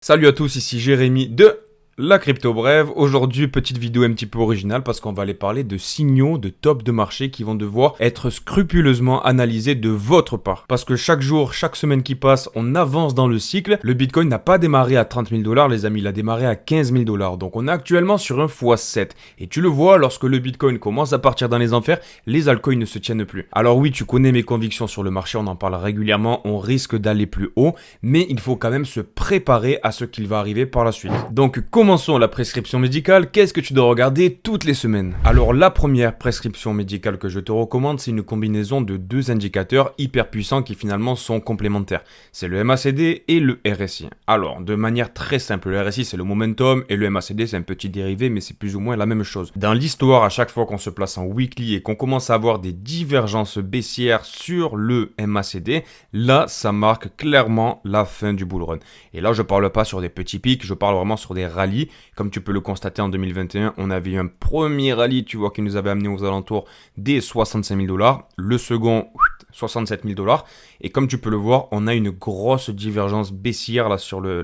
Salut à tous, ici Jérémy de la Crypto Brève. Aujourd'hui, petite vidéo un petit peu originale parce qu'on va aller parler de signaux de top de marché qui vont devoir être scrupuleusement analysés de votre part. Parce que chaque jour, chaque semaine qui passe, on avance dans le cycle. Le Bitcoin n'a pas démarré à 30 000 $, les amis, il a démarré à 15 000 $. Donc on est actuellement sur un x7. Et tu le vois, lorsque le Bitcoin commence à partir dans les enfers, les altcoins ne se tiennent plus. Alors oui, tu connais mes convictions sur le marché, on en parle régulièrement, on risque d'aller plus haut, mais il faut quand même se préparer à ce qu'il va arriver par la suite. Donc commençons la prescription médicale. Qu'est-ce que tu dois regarder toutes les semaines? Alors la première prescription médicale que je te recommande, c'est une combinaison de deux indicateurs hyper puissants qui finalement sont complémentaires. C'est le MACD et le RSI. Alors de manière très simple, le RSI c'est le momentum et le MACD c'est un petit dérivé, mais c'est plus ou moins la même chose. Dans l'histoire, à chaque fois qu'on se place en weekly et qu'on commence à avoir des divergences baissières sur le MACD, là ça marque clairement la fin du bull run. Et là je parle pas sur des petits pics, je parle vraiment sur des rallyes. Comme tu peux le constater en 2021, on avait eu un premier rallye, tu vois, qui nous avait amené aux alentours des 65 000 $. Le second, 67 000 $. Et comme tu peux le voir, on a une grosse divergence baissière là sur le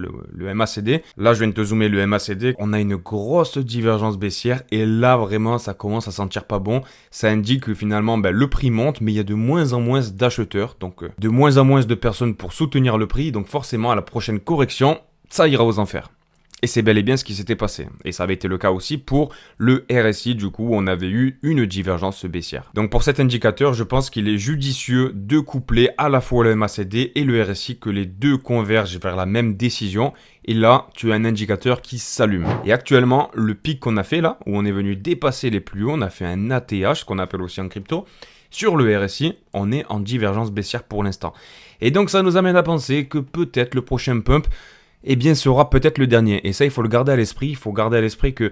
MACD. Là, je viens de te zoomer le MACD. On a une grosse divergence baissière. Et là, vraiment, ça commence à sentir pas bon. Ça indique que finalement, le prix monte, mais il y a de moins en moins d'acheteurs. Donc, de moins en moins de personnes pour soutenir le prix. Donc, forcément, à la prochaine correction, ça ira aux enfers. Et c'est bel et bien ce qui s'était passé. Et ça avait été le cas aussi pour le RSI, du coup, on avait eu une divergence baissière. Donc pour cet indicateur, je pense qu'il est judicieux de coupler à la fois le MACD et le RSI, que les deux convergent vers la même décision. Et là, tu as un indicateur qui s'allume. Et actuellement, le pic qu'on a fait là, où on est venu dépasser les plus hauts, on a fait un ATH, ce qu'on appelle aussi en crypto. Sur le RSI, on est en divergence baissière pour l'instant. Et donc ça nous amène à penser que peut-être le prochain pump, sera peut-être le dernier. Et ça, il faut le garder à l'esprit. Il faut garder à l'esprit que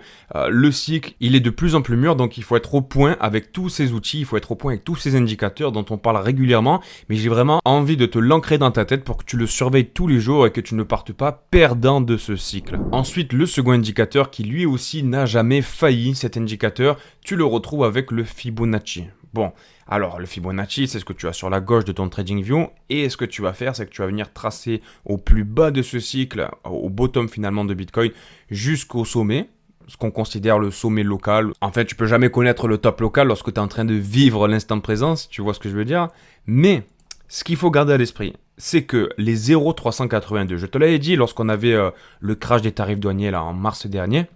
le cycle, il est de plus en plus mûr. Donc, il faut être au point avec tous ces outils. Il faut être au point avec tous ces indicateurs dont on parle régulièrement. Mais j'ai vraiment envie de te l'ancrer dans ta tête pour que tu le surveilles tous les jours et que tu ne partes pas perdant de ce cycle. Ensuite, le second indicateur qui lui aussi n'a jamais failli, cet indicateur, tu le retrouves avec le Fibonacci. Bon, alors le Fibonacci, c'est ce que tu as sur la gauche de ton TradingView, et ce que tu vas faire, c'est que tu vas venir tracer au plus bas de ce cycle, au bottom finalement de Bitcoin, jusqu'au sommet, ce qu'on considère le sommet local. En fait, tu peux jamais connaître le top local lorsque tu es en train de vivre l'instant présent, si tu vois ce que je veux dire. Mais ce qu'il faut garder à l'esprit, c'est que les 0,382, je te l'avais dit lorsqu'on avait le crash des tarifs douaniers là en mars dernier,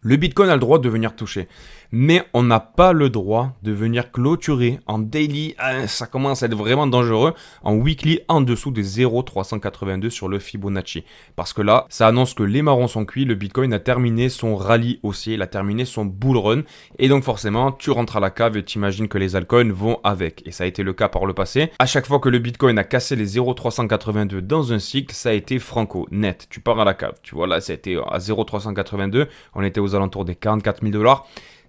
le Bitcoin a le droit de venir toucher, mais on n'a pas le droit de venir clôturer en daily, ça commence à être vraiment dangereux, en weekly en dessous des 0,382 sur le Fibonacci. Parce que là, ça annonce que les marrons sont cuits, le Bitcoin a terminé son rallye haussier, il a terminé son bull run, et donc forcément, tu rentres à la cave et t'imagines que les altcoins vont avec. Et ça a été le cas par le passé. À chaque fois que le Bitcoin a cassé les 0,382 dans un cycle, ça a été franco, net. Tu pars à la cave. Tu vois, là, ça a été à 0,382, on était aux alentours des 44 000 $.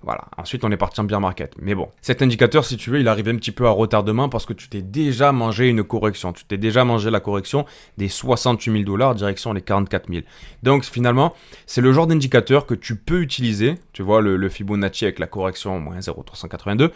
Voilà, ensuite on est parti en bear market. Mais bon, cet indicateur, si tu veux, il arrive un petit peu à retardement parce que tu t'es déjà mangé une correction. Tu t'es déjà mangé la correction des 68 000 $, direction les 44 000. Donc finalement, c'est le genre d'indicateur que tu peux utiliser. Tu vois, le Fibonacci avec la correction moins 0,382.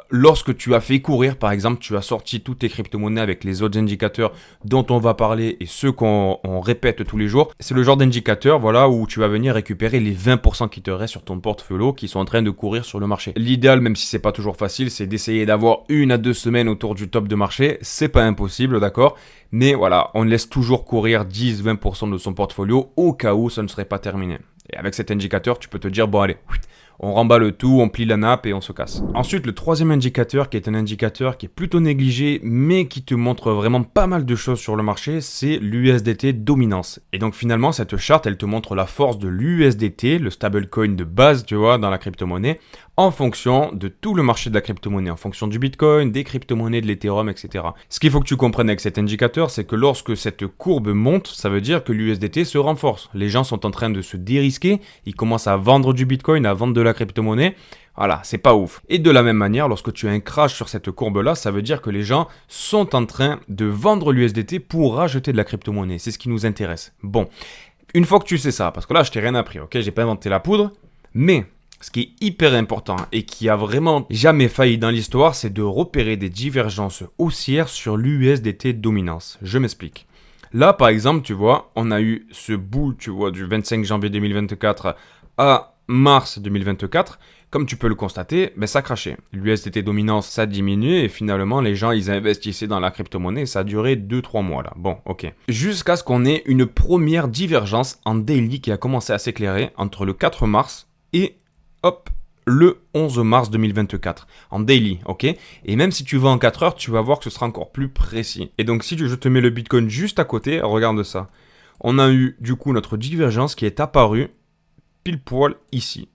Lorsque tu as fait courir, par exemple, tu as sorti toutes tes crypto-monnaies avec les autres indicateurs dont on va parler et ceux qu'on répète tous les jours. C'est le genre d'indicateur, voilà, où tu vas venir récupérer les 20% qui te restent sur ton portfolio qui sont en train de courir sur le marché. L'idéal, même si c'est pas toujours facile, c'est d'essayer d'avoir 1 à 2 semaines autour du top de marché. C'est pas impossible, d'accord? Mais voilà, on laisse toujours courir 10-20% de son portfolio au cas où ça ne serait pas terminé. Et avec cet indicateur, tu peux te dire, bon allez, on remballe le tout, on plie la nappe et on se casse. Ensuite, le troisième indicateur, qui est un indicateur qui est plutôt négligé, mais qui te montre vraiment pas mal de choses sur le marché, c'est l'USDT dominance. Et donc finalement, cette charte, elle te montre la force de l'USDT, le stablecoin de base, tu vois, dans la crypto-monnaie, en fonction de tout le marché de la crypto-monnaie, en fonction du Bitcoin, des crypto-monnaies, de l'Ethereum, etc. Ce qu'il faut que tu comprennes avec cet indicateur, c'est que lorsque cette courbe monte, ça veut dire que l'USDT se renforce. Les gens sont en train de se dérisquer, ils commencent à vendre du Bitcoin, à vendre de la crypto-monnaie. Voilà, c'est pas ouf. Et de la même manière, lorsque tu as un crash sur cette courbe-là, ça veut dire que les gens sont en train de vendre l'USDT pour racheter de la crypto-monnaie. C'est ce qui nous intéresse. Bon, une fois que tu sais ça, parce que là, je t'ai rien appris, ok? J'ai pas inventé la poudre, mais ce qui est hyper important et qui a vraiment jamais failli dans l'histoire, c'est de repérer des divergences haussières sur l'USDT dominance. Je m'explique. Là, par exemple, tu vois, on a eu ce bull, tu vois, du 25 janvier 2024 à mars 2024. Comme tu peux le constater, ben ça crachait. L'USDT dominance, ça diminuait et finalement, les gens, ils investissaient dans la crypto-monnaie. Ça a duré 2-3 mois là. Bon, ok. Jusqu'à ce qu'on ait une première divergence en daily qui a commencé à s'éclairer entre le 4 mars et, hop, le 11 mars 2024. En daily, ok? Et même si tu vas en 4 heures, tu vas voir que ce sera encore plus précis. Et donc, si je te mets le Bitcoin juste à côté, regarde ça. On a eu, du coup, notre divergence qui est apparue pile poil ici,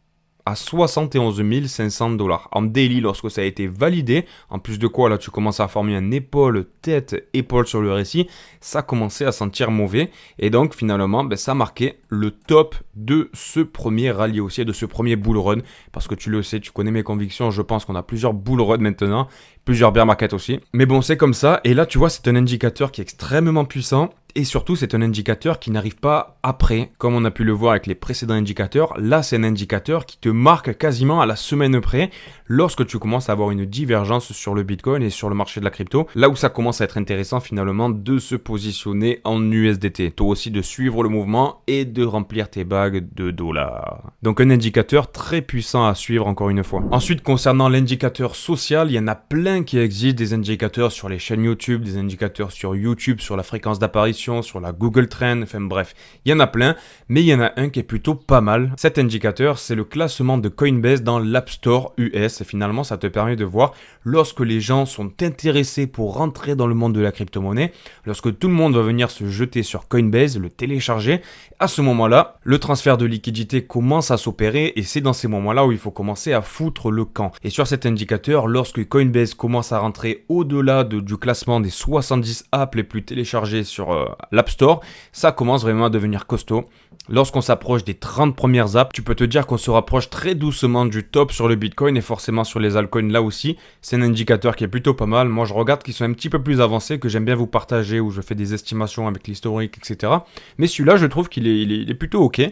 à 71 500 dollars en daily lorsque ça a été validé. En plus de quoi, là, tu commences à former un épaule, tête, épaule sur le récit. Ça commençait à sentir mauvais. Et donc, finalement, ben, ça marquait le top de ce premier rallye haussier, de ce premier bull run. Parce que tu le sais, tu connais mes convictions. Je pense qu'on a plusieurs bull runs maintenant. Plusieurs bear market aussi. Mais bon, c'est comme ça. Et là, tu vois, c'est un indicateur qui est extrêmement puissant. Et surtout, c'est un indicateur qui n'arrive pas après, comme on a pu le voir avec les précédents indicateurs. Là, c'est un indicateur qui te marque quasiment à la semaine près lorsque tu commences à avoir une divergence sur le Bitcoin et sur le marché de la crypto. Là où ça commence à être intéressant finalement de se positionner en USDT. Toi aussi de suivre le mouvement et de remplir tes bagues de dollars. Donc un indicateur très puissant à suivre encore une fois. Ensuite, concernant l'indicateur social, il y en a plein qui existent. Des indicateurs sur les chaînes YouTube, des indicateurs sur YouTube, sur la fréquence d'apparition, sur la Google Trend, enfin bref, il y en a plein, mais il y en a un qui est plutôt pas mal. Cet indicateur, c'est le classement de Coinbase dans l'App Store US. Et finalement, ça te permet de voir lorsque les gens sont intéressés pour rentrer dans le monde de la crypto-monnaie, lorsque tout le monde va venir se jeter sur Coinbase, le télécharger, à ce moment-là, le transfert de liquidité commence à s'opérer et c'est dans ces moments-là où il faut commencer à foutre le camp. Et sur cet indicateur, lorsque Coinbase commence à rentrer au-delà du classement des 70 apps les plus téléchargées sur l'App Store, ça commence vraiment à devenir costaud. Lorsqu'on s'approche des 30 premières apps, tu peux te dire qu'on se rapproche très doucement du top sur le Bitcoin et forcément sur les altcoins là aussi. C'est un indicateur qui est plutôt pas mal. Moi, je regarde qu'ils sont un petit peu plus avancés, que j'aime bien vous partager, où je fais des estimations avec l'historique, etc. Mais celui-là, je trouve qu'il est plutôt ok.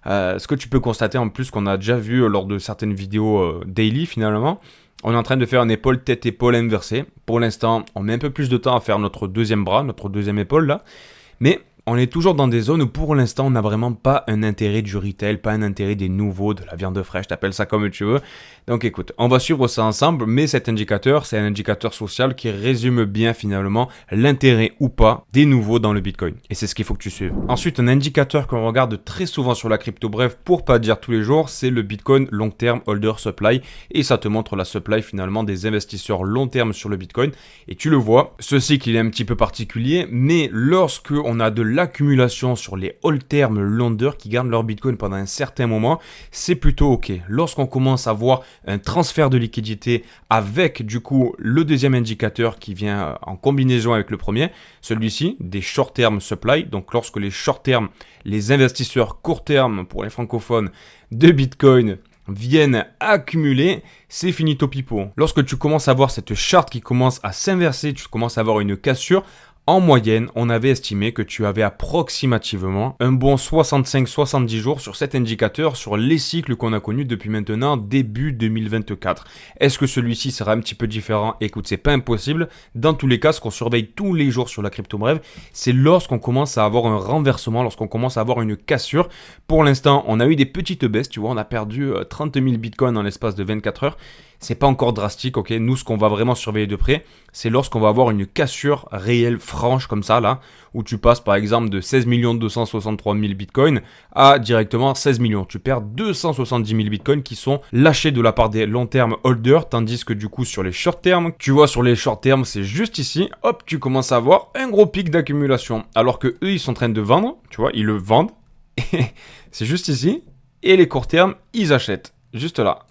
Ce que tu peux constater en plus qu'on a déjà vu lors de certaines vidéos daily finalement, on est en train de faire une épaule tête-épaule inversée. Pour l'instant, on met un peu plus de temps à faire notre deuxième bras, notre deuxième épaule là. Mais on est toujours dans des zones où pour l'instant on n'a vraiment pas un intérêt du retail, pas un intérêt des nouveaux, de la viande fraîche, t'appelles ça comme tu veux. Donc écoute, on va suivre ça ensemble, mais cet indicateur, c'est un indicateur social qui résume bien finalement l'intérêt ou pas des nouveaux dans le Bitcoin. Et c'est ce qu'il faut que tu suives. Ensuite, un indicateur qu'on regarde très souvent sur la crypto, bref, pour pas dire tous les jours, c'est le Bitcoin Long Term Holder Supply. Et ça te montre la supply finalement des investisseurs long terme sur le Bitcoin. Et tu le vois, ce cycle il est un petit peu particulier, mais lorsque on a de l'accumulation sur les hold term londeurs qui gardent leur Bitcoin pendant un certain moment, c'est plutôt ok. Lorsqu'on commence à voir un transfert de liquidité avec du coup le deuxième indicateur qui vient en combinaison avec le premier, celui-ci des short term supply, donc lorsque les short term, les investisseurs court terme pour les francophones de Bitcoin viennent accumuler, c'est finito pipo. Lorsque tu commences à voir cette charte qui commence à s'inverser, tu commences à avoir une cassure. En moyenne, on avait estimé que tu avais approximativement un bon 65-70 jours sur cet indicateur sur les cycles qu'on a connus depuis maintenant début 2024. Est-ce que celui-ci sera un petit peu différent? Écoute, c'est pas impossible. Dans tous les cas, ce qu'on surveille tous les jours sur la crypto brève, c'est lorsqu'on commence à avoir un renversement, lorsqu'on commence à avoir une cassure. Pour l'instant, on a eu des petites baisses, tu vois, on a perdu 30 000 bitcoins en l'espace de 24 heures. C'est pas encore drastique, ok. Nous, ce qu'on va vraiment surveiller de près, c'est lorsqu'on va avoir une cassure réelle, franche, comme ça, là, où tu passes, par exemple, de 16 263 000 bitcoins à directement 16 millions. Tu perds 270 000 bitcoins qui sont lâchés de la part des long term holders, tandis que du coup, sur les short term, tu vois, sur les short term, c'est juste ici, hop, tu commences à avoir un gros pic d'accumulation. Alors que eux, ils sont en train de vendre, tu vois, ils le vendent, et c'est juste ici, et les court term, ils achètent, juste là.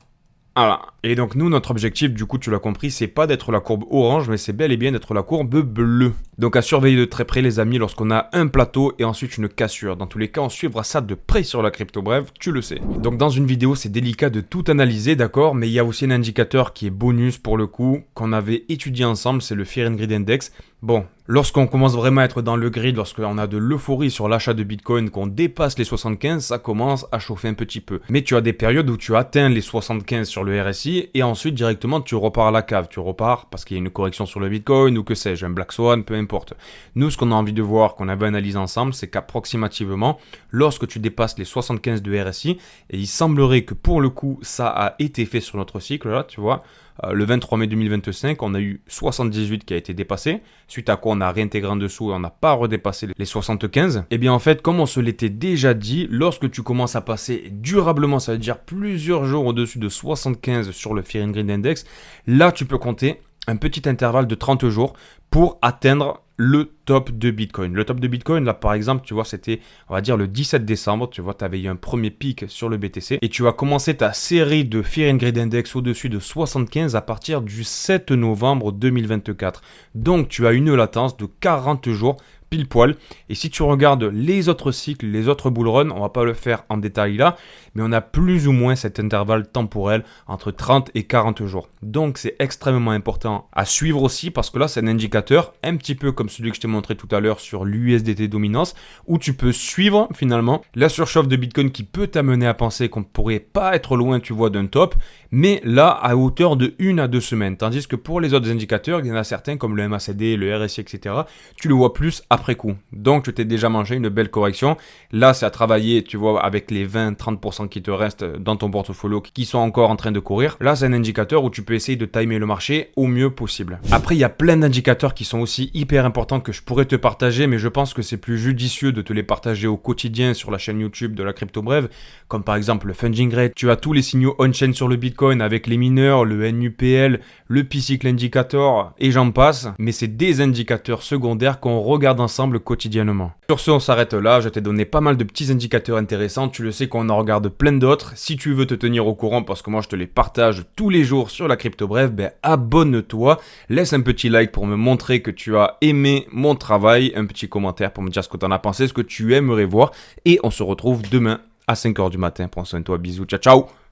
Voilà. Et donc nous, notre objectif, du coup, tu l'as compris, c'est pas d'être la courbe orange, mais c'est bel et bien d'être la courbe bleue. Donc à surveiller de très près, les amis, lorsqu'on a un plateau et ensuite une cassure. Dans tous les cas, on suivra ça de près sur la crypto, bref, tu le sais. Donc dans une vidéo, c'est délicat de tout analyser, d'accord, mais il y a aussi un indicateur qui est bonus pour le coup, qu'on avait étudié ensemble, c'est le Fear and Greed Index. Bon, Lorsqu'on commence vraiment à être dans le grid, lorsqu'on a de l'euphorie sur l'achat de Bitcoin, qu'on dépasse les 75, ça commence à chauffer un petit peu. Mais tu as des périodes où tu atteins les 75 sur le RSI et ensuite directement tu repars à la cave. Tu repars parce qu'il y a une correction sur le Bitcoin ou que sais-je, un Black Swan, peu importe. Nous, ce qu'on a envie de voir, qu'on avait analysé ensemble, c'est qu'approximativement, lorsque tu dépasses les 75 de RSI, et il semblerait que pour le coup, ça a été fait sur notre cycle, là, tu vois, le 23 mai 2025, on a eu 78 qui a été dépassé, suite à quoi on a réintégré en dessous et on n'a pas redépassé les 75. Et bien en fait, comme on se l'était déjà dit, lorsque tu commences à passer durablement, ça veut dire plusieurs jours au-dessus de 75 sur le Fear and Greed Index, là tu peux compter un petit intervalle de 30 jours pour atteindre le top de Bitcoin. Le top de Bitcoin, là par exemple, tu vois, c'était, on va dire, le 17 décembre. Tu vois, tu avais eu un premier pic sur le BTC et tu as commencé ta série de Fear and Greed Index au-dessus de 75 à partir du 7 novembre 2024. Donc, tu as une latence de 40 jours pile poil. Et si tu regardes les autres cycles, les autres bull runs, on va pas le faire en détail là, mais on a plus ou moins cet intervalle temporel entre 30 et 40 jours. Donc c'est extrêmement important à suivre aussi parce que là c'est un indicateur un petit peu comme celui que je t'ai montré tout à l'heure sur l'USDT dominance où tu peux suivre finalement la surchauffe de Bitcoin qui peut t'amener à penser qu'on pourrait pas être loin, tu vois, d'un top, mais là à hauteur de 1 à 2 semaines. Tandis que pour les autres indicateurs, il y en a certains comme le MACD, le RSI, etc. Tu le vois plus après coup. Donc tu t'es déjà mangé une belle correction. Là c'est à travailler, tu vois, avec les 20-30% qui te restent dans ton portfolio qui sont encore en train de courir. Là c'est un indicateur où tu peux essayer de timer le marché au mieux possible. Après il y a plein d'indicateurs qui sont aussi hyper importants que je pourrais te partager, mais je pense que c'est plus judicieux de te les partager au quotidien sur la chaîne YouTube de la Crypto Brève, comme par exemple le funding rate. Tu as tous les signaux on-chain sur le Bitcoin avec les mineurs, le NUPL, le P-Cycle Indicator et j'en passe, mais c'est des indicateurs secondaires qu'on regarde ensemble quotidiennement. Sur ce, on s'arrête là. Je t'ai donné pas mal de petits indicateurs intéressants. Tu le sais qu'on en regarde plein d'autres. Si tu veux te tenir au courant, parce que moi je te les partage tous les jours sur la Crypto Brève, ben abonne-toi. Laisse un petit like pour me montrer que tu as aimé mon travail. Un petit commentaire pour me dire ce que tu en as pensé, ce que tu aimerais voir. Et on se retrouve demain à 5h du matin. Prends soin de toi. Bisous. Ciao, ciao.